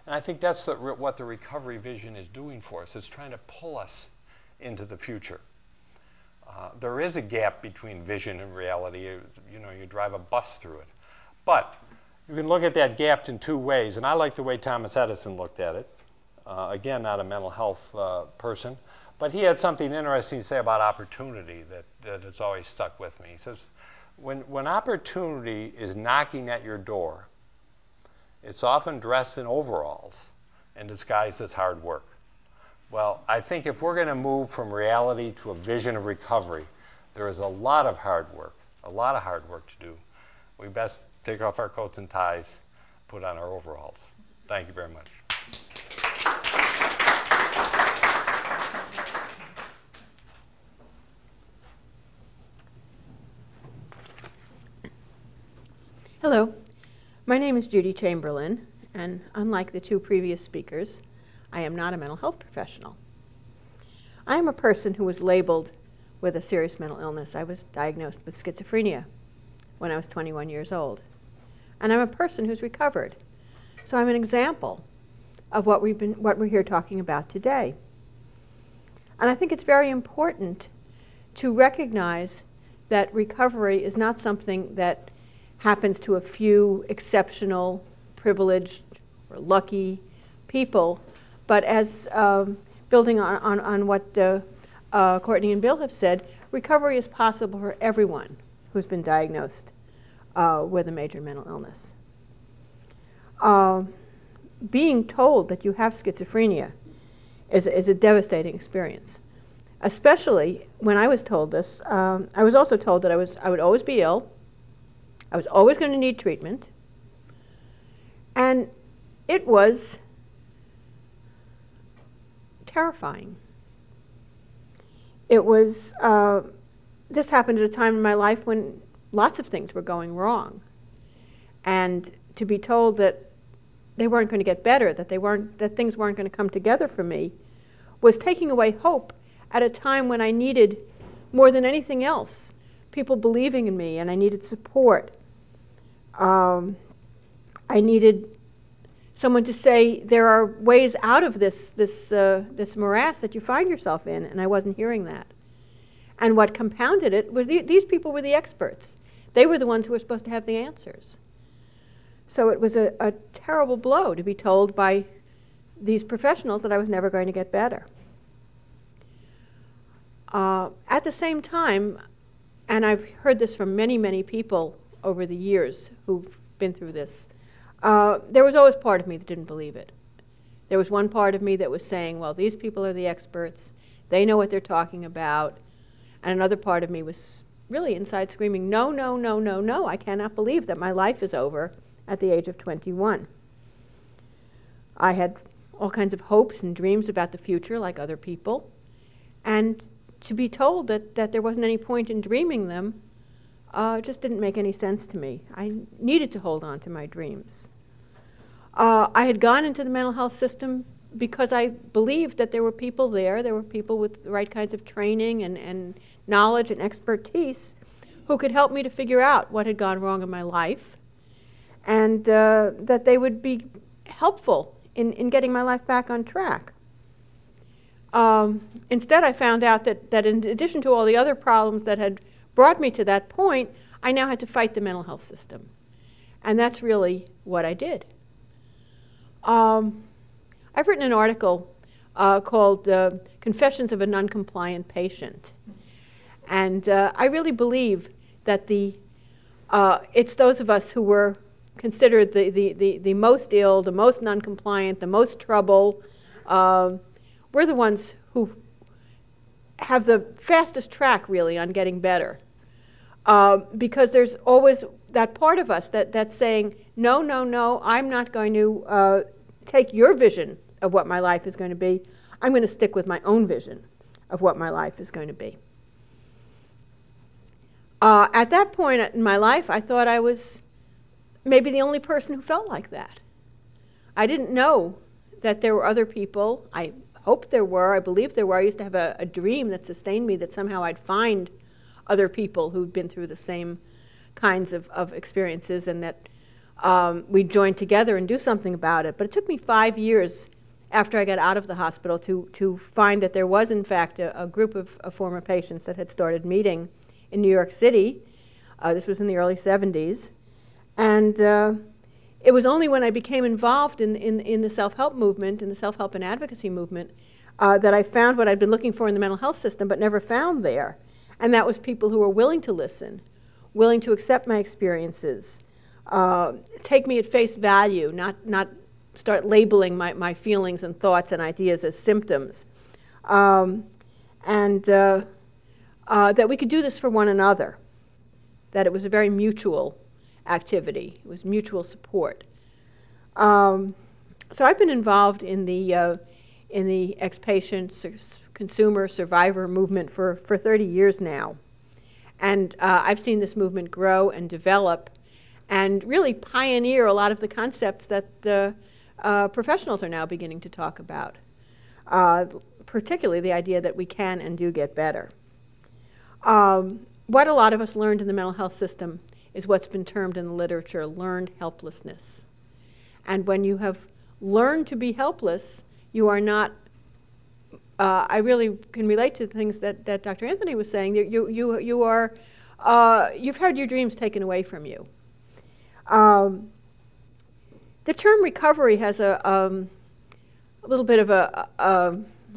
And I think that's what the recovery vision is doing for us. It's trying to pull us into the future. There is a gap between vision and reality. You know, you drive a bus through it. But you can look at that gap in two ways, and I like the way Thomas Edison looked at it. Again, not a mental health person, but he had something interesting to say about opportunity that has always stuck with me. He says, when opportunity is knocking at your door, it's often dressed in overalls and disguised as hard work. Well, I think if we're going to move from reality to a vision of recovery, there is a lot of hard work to do. We best take off our coats and ties, put on our overalls. Thank you very much. Hello, my name is Judy Chamberlain, and unlike the two previous speakers, I am not a mental health professional. I am a person who was labeled with a serious mental illness. I was diagnosed with schizophrenia when I was 21 years old. And I'm a person who's recovered. So I'm an example of what we're here talking about today. And I think it's very important to recognize that recovery is not something that happens to a few exceptional, privileged, or lucky people, but as building on what Courtenay and Bill have said, recovery is possible for everyone who's been diagnosed with a major mental illness. Being told that you have schizophrenia is a devastating experience. Especially when I was told this, I was also told that I would always be ill, I was always going to need treatment, and it was terrifying. It was, this happened at a time in my life when lots of things were going wrong. And to be told that they weren't going to get better, that things weren't going to come together for me, was taking away hope at a time when I needed, more than anything else, people believing in me, and I needed support. I needed someone to say there are ways out of this morass that you find yourself in, and I wasn't hearing that. And what compounded it was these people were the experts. They were the ones who were supposed to have the answers. So it was a terrible blow to be told by these professionals that I was never going to get better. At the same time, and I've heard this from many, many people over the years who've been through this, there was always part of me that didn't believe it. There was one part of me that was saying, well, these people are the experts. They know what they're talking about. And another part of me was really inside screaming, no, no, no, no, no. I cannot believe that my life is over at the age of 21. I had all kinds of hopes and dreams about the future like other people. And to be told that there wasn't any point in dreaming them just didn't make any sense to me. I needed to hold on to my dreams. I had gone into the mental health system because I believed that there were people there were people with the right kinds of training and knowledge and expertise who could help me to figure out what had gone wrong in my life, and that they would be helpful in getting my life back on track. Instead, I found out that in addition to all the other problems that had brought me to that point, I now had to fight the mental health system. And that's really what I did. I've written an article called Confessions of a Non-Compliant Patient. And I really believe that it's those of us who were considered the most ill, the most non-compliant, the most trouble. We're the ones who have the fastest track, really, on getting better. Because there's always that part of us that's saying, no, no, no, I'm not going to take your vision of what my life is going to be. I'm going to stick with my own vision of what my life is going to be. At that point in my life, I thought I was maybe the only person who felt like that. I didn't know that there were other people. I hoped there were. I believed there were. I used to have a dream that sustained me that somehow I'd find other people who'd been through the same kinds of experiences, and that we'd join together and do something about it. But it took me 5 years after I got out of the hospital to find that there was, in fact, a group of former patients that had started meeting in New York City. This was in the early 70s. And it was only when I became involved in the self-help movement, in the self-help and advocacy movement, that I found what I'd been looking for in the mental health system but never found there. And that was people who were willing to listen, willing to accept my experiences, take me at face value, not start labeling my feelings and thoughts and ideas as symptoms. And that we could do this for one another, that it was a very mutual activity. It was mutual support. So I've been involved in the ex-patient consumer survivor movement for 30 years now. And I've seen this movement grow and develop and really pioneer a lot of the concepts that professionals are now beginning to talk about, particularly the idea that we can and do get better. What a lot of us learned in the mental health system is what's been termed in the literature learned helplessness. And when you have learned to be helpless, you are not, I really can relate to the things that Dr. Anthony was saying. You are, you've had your dreams taken away from you. The term recovery has a little bit of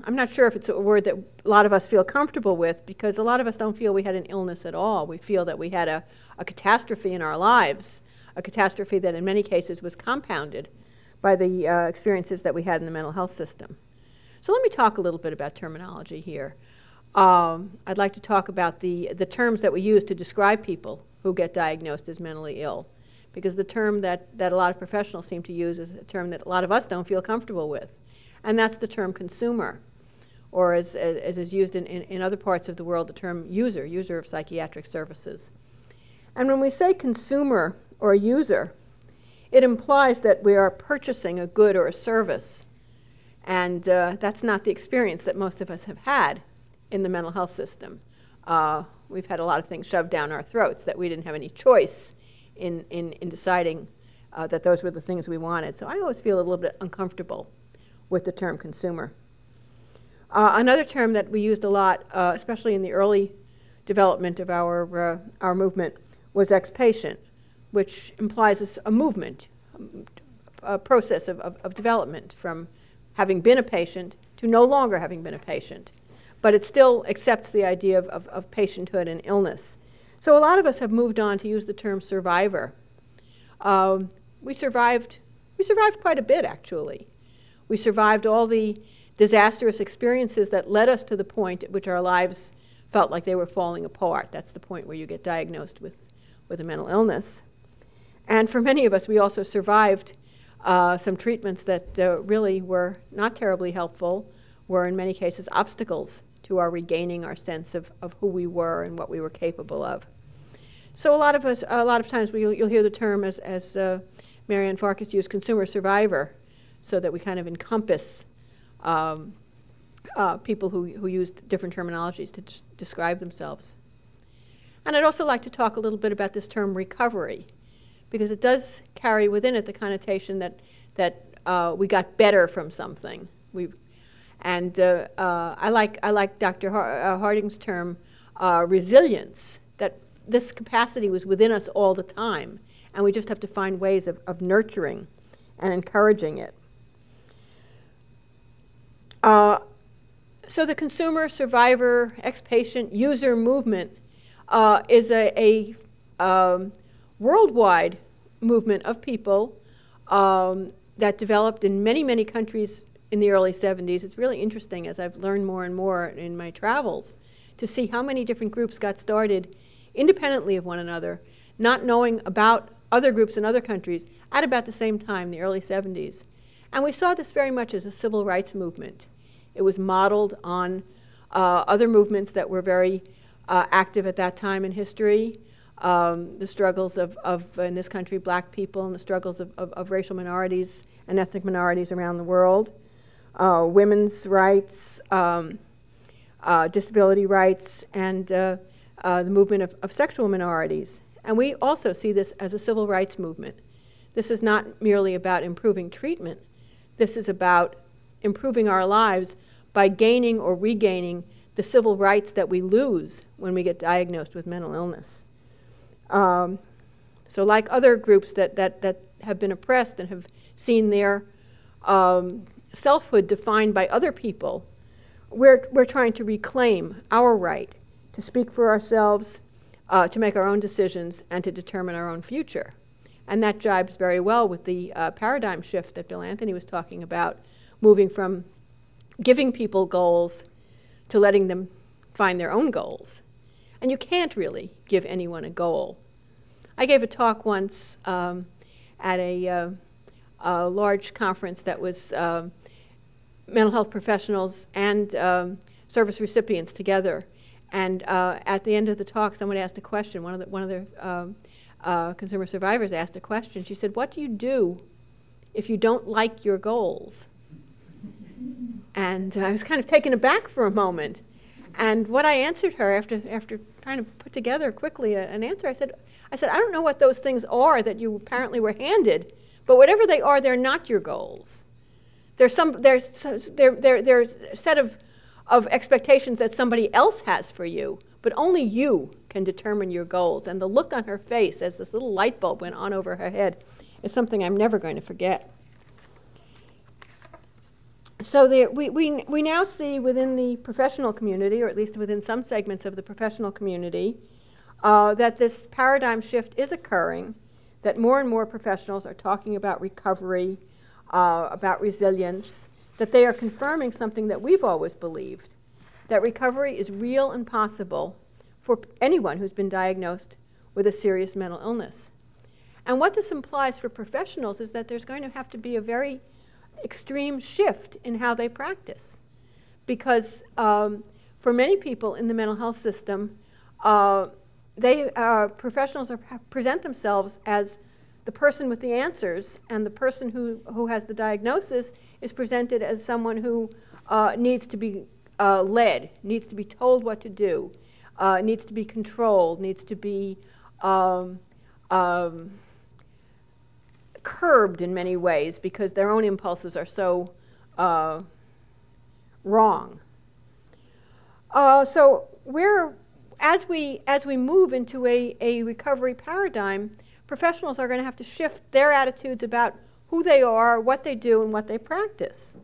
I'm not sure if it's a word that a lot of us feel comfortable with, because a lot of us don't feel we had an illness at all. We feel that we had a catastrophe in our lives, a catastrophe that in many cases was compounded by the experiences that we had in the mental health system. So let me talk a little bit about terminology here. I'd like to talk about the terms that we use to describe people who get diagnosed as mentally ill, because the term that a lot of professionals seem to use is a term that a lot of us don't feel comfortable with, and that's the term consumer, or as is used in other parts of the world, the term user of psychiatric services. And when we say consumer or user, it implies that we are purchasing a good or a service, and that's not the experience that most of us have had in the mental health system. We've had a lot of things shoved down our throats that we didn't have any choice in deciding that those were the things we wanted. So I always feel a little bit uncomfortable with the term consumer. Another term that we used a lot, especially in the early development of our movement, was ex-patient, which implies a movement, a process of development from having been a patient to no longer having been a patient. But it still accepts the idea of patienthood and illness. So a lot of us have moved on to use the term survivor. We survived quite a bit, actually. We survived all the disastrous experiences that led us to the point at which our lives felt like they were falling apart. That's the point where you get diagnosed with a mental illness. And for many of us, we also survived some treatments that really were not terribly helpful, were in many cases obstacles to our regaining our sense of who we were and what we were capable of. So a lot of times you'll hear the term, as Marianne Farkas used, consumer survivor, so that we kind of encompass people who use different terminologies to describe themselves. And I'd also like to talk a little bit about this term recovery, because it does carry within it the connotation that we got better from something. I like Dr. Harding's term resilience, that this capacity was within us all the time, and we just have to find ways of nurturing and encouraging it. So the consumer, survivor, ex-patient, user movement is a worldwide movement of people that developed in many, many countries in the early 70s. It's really interesting, as I've learned more and more in my travels, to see how many different groups got started independently of one another, not knowing about other groups in other countries at about the same time, the early 70s. And we saw this very much as a civil rights movement. It was modeled on other movements that were very active at that time in history, the struggles of in this country, black people, and the struggles of racial minorities and ethnic minorities around the world, women's rights, disability rights, and the movement of sexual minorities. And we also see this as a civil rights movement, This is not merely about improving treatment. This is about improving our lives by gaining or regaining the civil rights that we lose when we get diagnosed with mental illness. So like other groups that have been oppressed and have seen their selfhood defined by other people, we're trying to reclaim our right to speak for ourselves, to make our own decisions, and to determine our own future. And that jibes very well with the paradigm shift that Bill Anthony was talking about, moving from giving people goals to letting them find their own goals. And you can't really give anyone a goal. I gave a talk once at a large conference that was mental health professionals and service recipients together. And at the end of the talk, someone asked a question. One of the consumer survivors asked a question. She said, "What do you do if you don't like your goals?" And I was kind of taken aback for a moment. And what I answered her after trying to put together quickly an answer, I said, I don't know what those things are that you apparently were handed, but whatever they are, they're not your goals. There's a set of expectations that somebody else has for you, but only you can determine your goals. And the look on her face as this little light bulb went on over her head is something I'm never going to forget. So we now see within the professional community, or at least within some segments of the professional community, that this paradigm shift is occurring, that more and more professionals are talking about recovery, about resilience, that they are confirming something that we've always believed, that recovery is real and possible for anyone who's been diagnosed with a serious mental illness. And what this implies for professionals is that there's going to have to be a very extreme shift in how they practice. Because for many people in the mental health system, professionals present themselves as the person with the answers, and the person who has the diagnosis is presented as someone who needs to be led, needs to be told what to do, needs to be controlled, needs to be curbed in many ways because their own impulses are so wrong. So as we move into a recovery paradigm, professionals are going to have to shift their attitudes about who they are, what they do, and what they practice.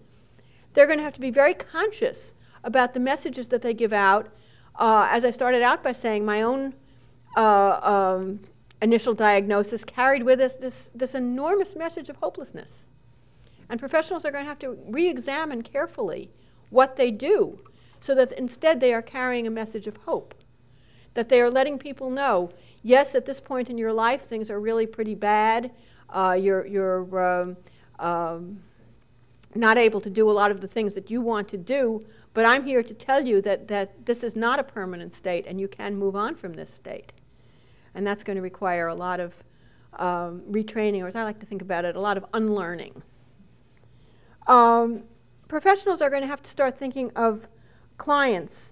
They're going to have to be very conscious about the messages that they give out. As I started out by saying, my own initial diagnosis carried with us this enormous message of hopelessness. And professionals are going to have to re-examine carefully what they do so that instead they are carrying a message of hope, that they are letting people know, yes, at this point in your life, things are really pretty bad. You're not able to do a lot of the things that you want to do, but I'm here to tell you that this is not a permanent state and you can move on from this state. And that's going to require a lot of retraining, or as I like to think about it, a lot of unlearning. Professionals are going to have to start thinking of clients,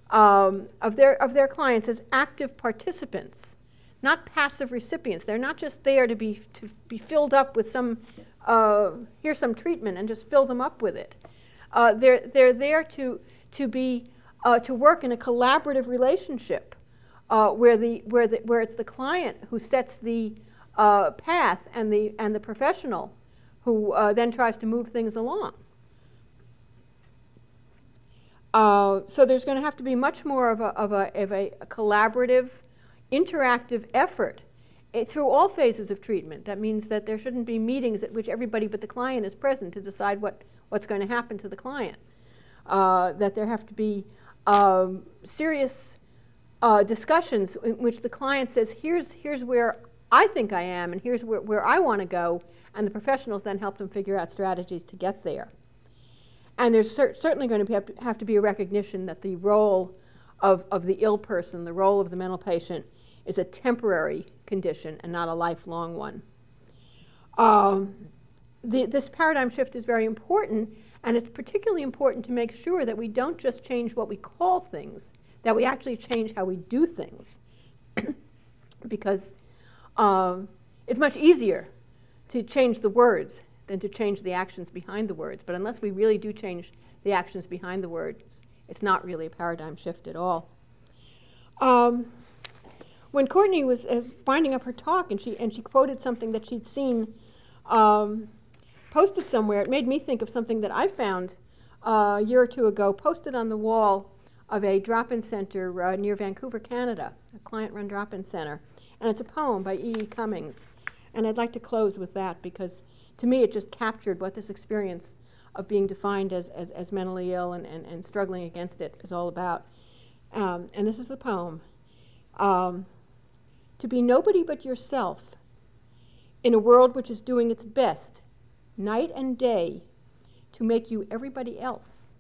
of their clients as active participants, not passive recipients. They're not just there to be filled up with some, here's some treatment and just fill them up with it. They're there to work in a collaborative relationship where it's the client who sets the path and the professional who then tries to move things along. So there's going to have to be much more of a collaborative, interactive effort through all phases of treatment. That means that there shouldn't be meetings at which everybody but the client is present to decide what's going to happen to the client. That there have to be serious discussions in which the client says, here's where I think I am, and here's where I want to go, and the professionals then help them figure out strategies to get there. And there's certainly going to have to be a recognition that the role of the ill person, the role of the mental patient, is a temporary condition and not a lifelong one. This paradigm shift is very important, and it's particularly important to make sure that we don't just change what we call things, that we actually change how we do things. Because it's much easier to change the words than to change the actions behind the words. But unless we really do change the actions behind the words, it's not really a paradigm shift at all. When Courtenay was winding up her talk and she quoted something that she'd seen posted somewhere, it made me think of something that I found a year or two ago, posted on the wall of a drop-in center near Vancouver, Canada, a client-run drop-in center. And it's a poem by E.E. Cummings. And I'd like to close with that because to me it just captured what this experience of being defined as mentally ill and struggling against it is all about. And this is the poem. To be nobody but yourself in a world which is doing its best night and day to make you everybody else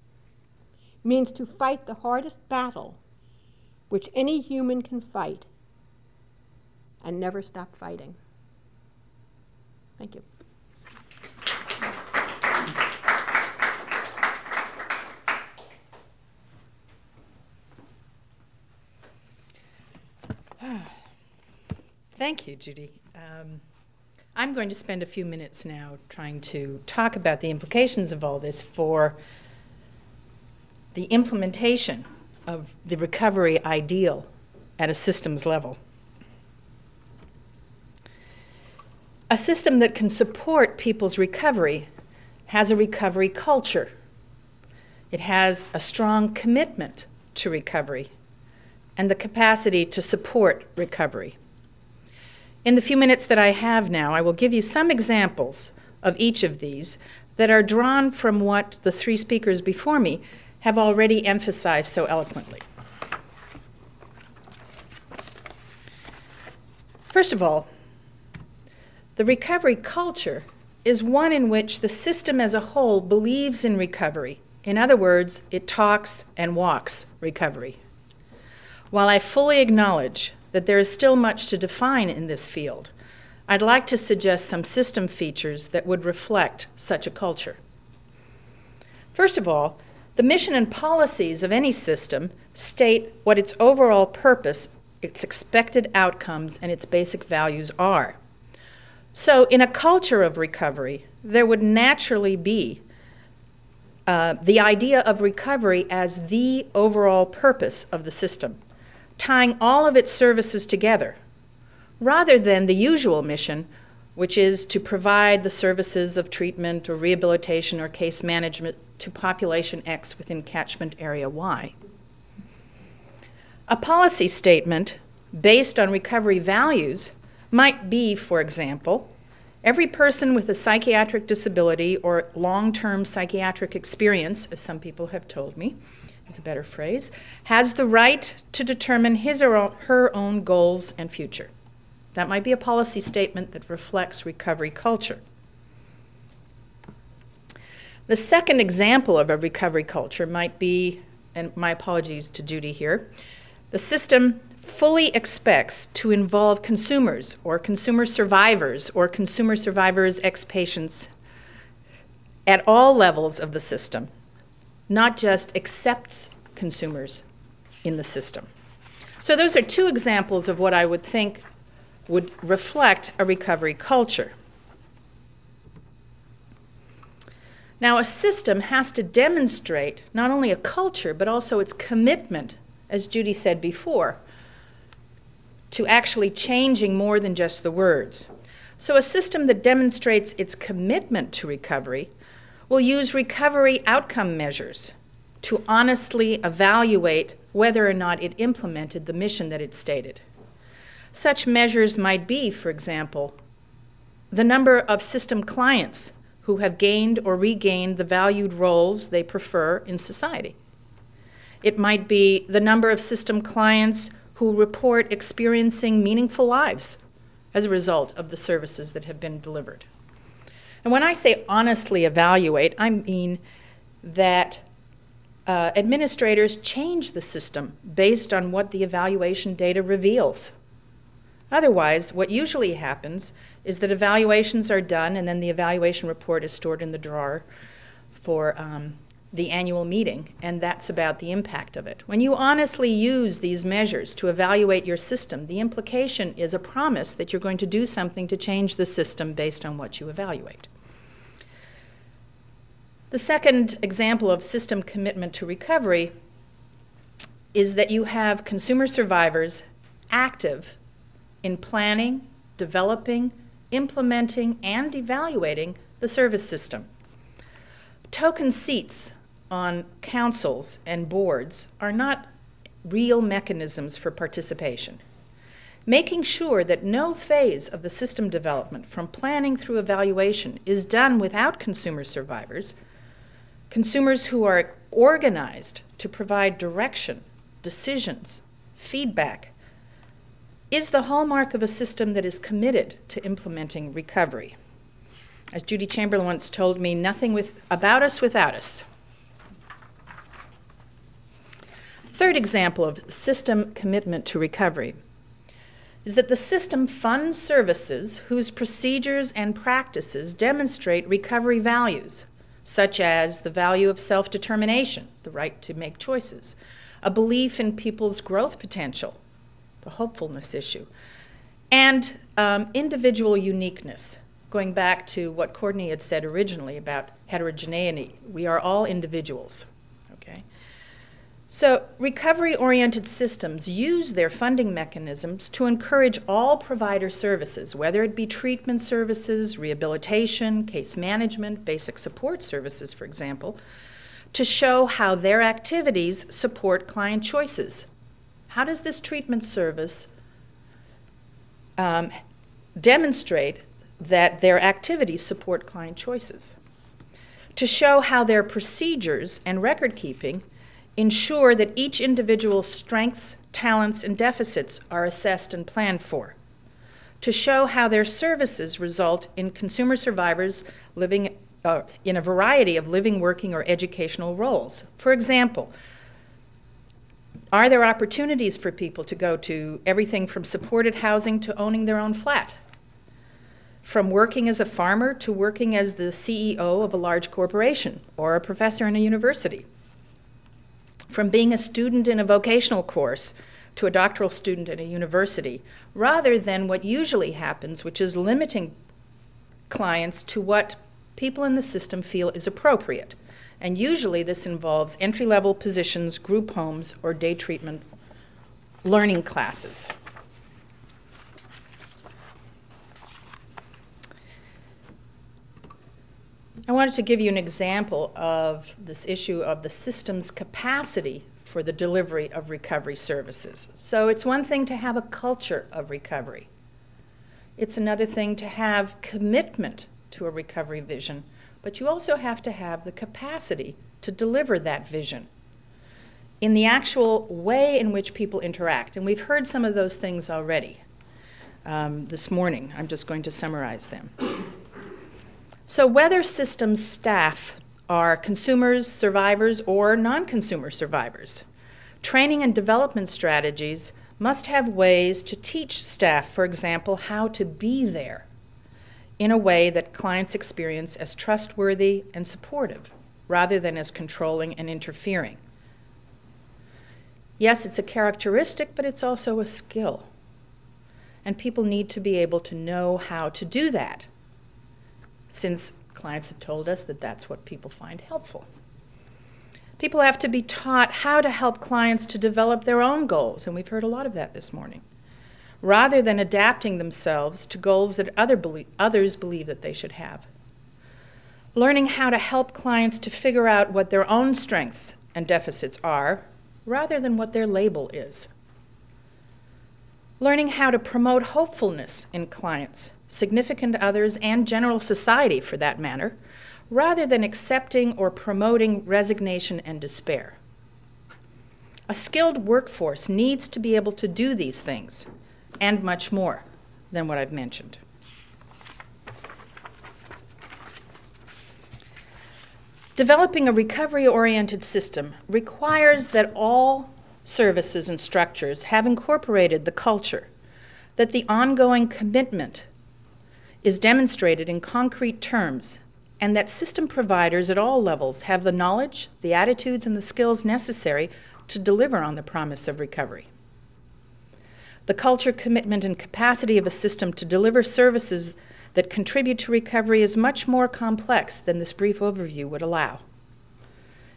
means to fight the hardest battle which any human can fight and never stop fighting. Thank you. Thank you, Judy. I'm going to spend a few minutes now trying to talk about the implications of all this for the implementation of the recovery ideal at a systems level. A system that can support people's recovery has a recovery culture. It has a strong commitment to recovery and the capacity to support recovery. In the few minutes that I have now, I will give you some examples of each of these that are drawn from what the three speakers before me have already emphasized so eloquently. First of all, the recovery culture is one in which the system as a whole believes in recovery. In other words, it talks and walks recovery. While I fully acknowledge that there is still much to define in this field, I'd like to suggest some system features that would reflect such a culture. First of all, the mission and policies of any system state what its overall purpose, its expected outcomes, and its basic values are. So in a culture of recovery, there would naturally be the idea of recovery as the overall purpose of the system, tying all of its services together, rather than the usual mission, which is to provide the services of treatment or rehabilitation or case management to population X within catchment area Y. A policy statement based on recovery values might be, for example, every person with a psychiatric disability or long-term psychiatric experience, as some people have told me, is a better phrase, has the right to determine his or her own goals and future. That might be a policy statement that reflects recovery culture. The second example of a recovery culture might be, and my apologies to Judy here, the system fully expects to involve consumers or consumer survivors or consumer survivors ex-patients at all levels of the system, not just accepts consumers in the system. So those are two examples of what I would think would reflect a recovery culture. Now, a system has to demonstrate not only a culture, but also its commitment, as Judy said before, to actually changing more than just the words. So a system that demonstrates its commitment to recovery will use recovery outcome measures to honestly evaluate whether or not it implemented the mission that it stated. Such measures might be, for example, the number of system clients who have gained or regained the valued roles they prefer in society. It might be the number of system clients who report experiencing meaningful lives as a result of the services that have been delivered. And when I say honestly evaluate, I mean that administrators change the system based on what the evaluation data reveals. Otherwise, what usually happens is that evaluations are done and then the evaluation report is stored in the drawer for the annual meeting, and that's about the impact of it. When you honestly use these measures to evaluate your system, the implication is a promise that you're going to do something to change the system based on what you evaluate. The second example of system commitment to recovery is that you have consumer survivors active in planning, developing, implementing, and evaluating the service system. Token seats on councils and boards are not real mechanisms for participation. Making sure that no phase of the system development, from planning through evaluation, is done without consumer survivors, consumers who are organized to provide direction, decisions, feedback, is the hallmark of a system that is committed to implementing recovery. As Judy Chamberlin once told me, nothing about us without us. Third example of system commitment to recovery is that the system funds services whose procedures and practices demonstrate recovery values, such as the value of self-determination, the right to make choices, a belief in people's growth potential, the hopefulness issue, and individual uniqueness, going back to what Courtenay had said originally about heterogeneity. We are all individuals, okay? So recovery-oriented systems use their funding mechanisms to encourage all provider services, whether it be treatment services, rehabilitation, case management, basic support services, for example, to show how their activities support client choices. How does this treatment service demonstrate that their activities support client choices? To show how their procedures and record keeping ensure that each individual's strengths, talents, and deficits are assessed and planned for. To show how their services result in consumer survivors living in a variety of living, working, or educational roles. For example, are there opportunities for people to go to everything from supported housing to owning their own flat? From working as a farmer to working as the CEO of a large corporation or a professor in a university? From being a student in a vocational course to a doctoral student at a university, rather than what usually happens, which is limiting clients to what people in the system feel is appropriate. And usually this involves entry-level positions, group homes, or day treatment learning classes. I wanted to give you an example of this issue of the system's capacity for the delivery of recovery services. So it's one thing to have a culture of recovery. It's another thing to have commitment to a recovery vision, but you also have to have the capacity to deliver that vision in the actual way in which people interact. And we've heard some of those things already this morning. I'm just going to summarize them. So whether systems staff are consumers, survivors, or non-consumer survivors, training and development strategies must have ways to teach staff, for example, how to be there in a way that clients experience as trustworthy and supportive, rather than as controlling and interfering. Yes, it's a characteristic, but it's also a skill. And people need to be able to know how to do that, since clients have told us that that's what people find helpful. People have to be taught how to help clients to develop their own goals, and we've heard a lot of that this morning, rather than adapting themselves to goals that others believe that they should have. Learning how to help clients to figure out what their own strengths and deficits are, rather than what their label is. Learning how to promote hopefulness in clients, significant others, and general society for that matter, rather than accepting or promoting resignation and despair. A skilled workforce needs to be able to do these things, and much more than what I've mentioned. Developing a recovery-oriented system requires that all services and structures have incorporated the culture, that the ongoing commitment is demonstrated in concrete terms, and that system providers at all levels have the knowledge, the attitudes, and the skills necessary to deliver on the promise of recovery. The culture, commitment, and capacity of a system to deliver services that contribute to recovery is much more complex than this brief overview would allow.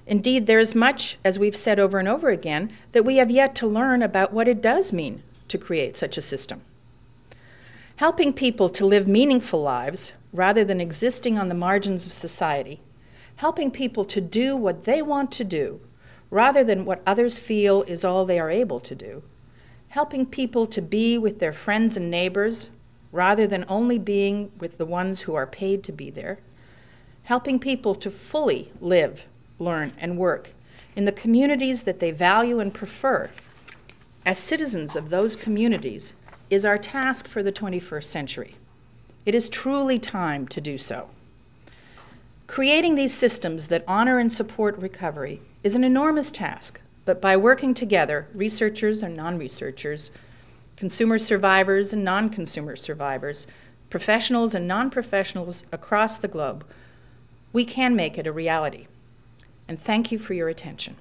Indeed, there is much, as we've said over and over again, that we have yet to learn about what it does mean to create such a system. Helping people to live meaningful lives rather than existing on the margins of society, helping people to do what they want to do rather than what others feel is all they are able to do, helping people to be with their friends and neighbors rather than only being with the ones who are paid to be there, helping people to fully live, learn, and work in the communities that they value and prefer. As citizens of those communities is our task for the 21st century. It is truly time to do so. Creating these systems that honor and support recovery is an enormous task, but by working together, researchers and non-researchers, consumer survivors and non-consumer survivors, professionals and non-professionals across the globe, we can make it a reality. And thank you for your attention.